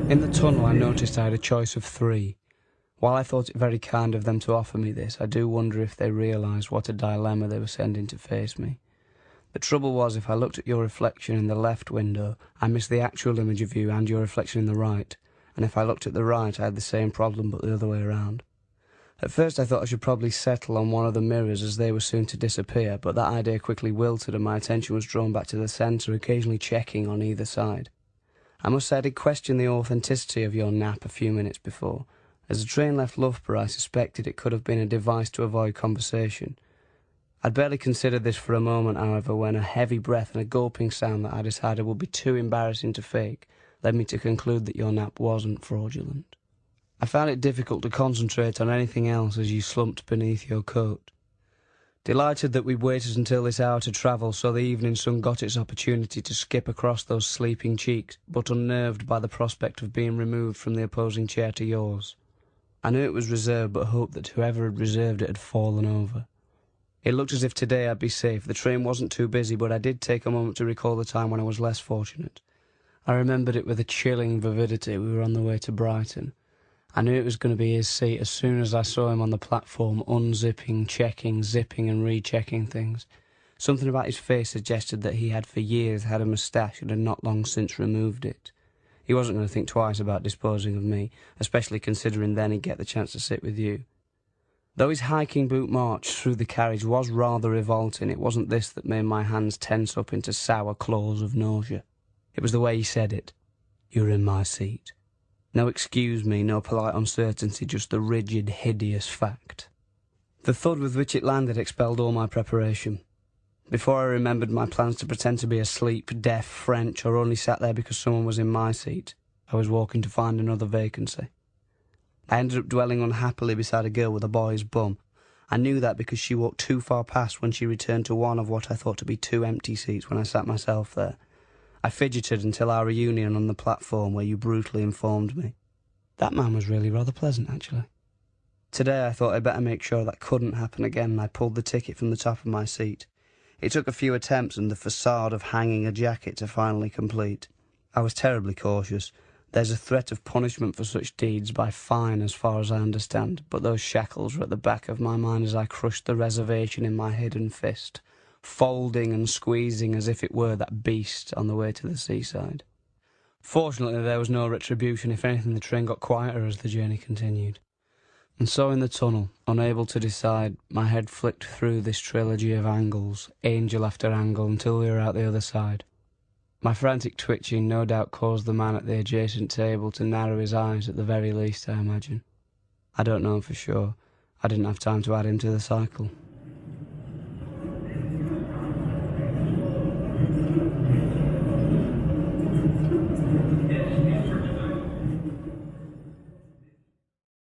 In the tunnel I noticed I had a choice of 3. While I thought it very kind of them to offer me this, I do wonder if they realised what a dilemma they were sending to face me. The trouble was, if I looked at your reflection in the left window, I missed the actual image of you and your reflection in the right, and if I looked at the right I had the same problem but the other way around. At first I thought I should probably settle on one of the mirrors as they were soon to disappear, but that idea quickly wilted and my attention was drawn back to the centre, occasionally checking on either side. I must say I did question the authenticity of your nap a few minutes before. As the train left Loughborough I suspected it could have been a device to avoid conversation. I'd barely considered this for a moment, however, when a heavy breath and a gulping sound that I decided would be too embarrassing to fake led me to conclude that your nap wasn't fraudulent. I found it difficult to concentrate on anything else as you slumped beneath your coat. Delighted that we'd waited until this hour to travel so the evening sun got its opportunity to skip across those sleeping cheeks, but unnerved by the prospect of being removed from the opposing chair to yours. I knew it was reserved, but hoped that whoever had reserved it had fallen over. It looked as if today I'd be safe. The train wasn't too busy, but I did take a moment to recall the time when I was less fortunate. I remembered it with a chilling vividity. We were on the way to Brighton. I knew it was going to be his seat as soon as I saw him on the platform, unzipping, checking, zipping and rechecking things. Something about his face suggested that he had for years had a moustache and had not long since removed it. He wasn't going to think twice about disposing of me, especially considering then he'd get the chance to sit with you. Though his hiking boot march through the carriage was rather revolting, it wasn't this that made my hands tense up into sour claws of nausea. It was the way he said it. "You're in my seat." No excuse me, no polite uncertainty, just the rigid, hideous fact. The thud with which it landed expelled all my preparation. Before I remembered my plans to pretend to be asleep, deaf, French, or only sat there because someone was in my seat, I was walking to find another vacancy. I ended up dwelling unhappily beside a girl with a boy's bum. I knew that because she walked too far past when she returned to one of what I thought to be 2 empty seats when I sat myself there. I fidgeted until our reunion on the platform where you brutally informed me. That man was really rather pleasant, actually. Today I thought I'd better make sure that couldn't happen again, and I pulled the ticket from the top of my seat. It took a few attempts and the facade of hanging a jacket to finally complete. I was terribly cautious. There's a threat of punishment for such deeds by fine as far as I understand, but those shackles were at the back of my mind as I crushed the reservation in my hidden fist, folding and squeezing as if it were that beast on the way to the seaside. Fortunately there was no retribution. If anything, the train got quieter as the journey continued. And so in the tunnel, unable to decide, my head flicked through this trilogy of angles, angel after angle, until we were out the other side. My frantic twitching no doubt caused the man at the adjacent table to narrow his eyes at the very least, I imagine. I don't know for sure. I didn't have time to add him to the cycle.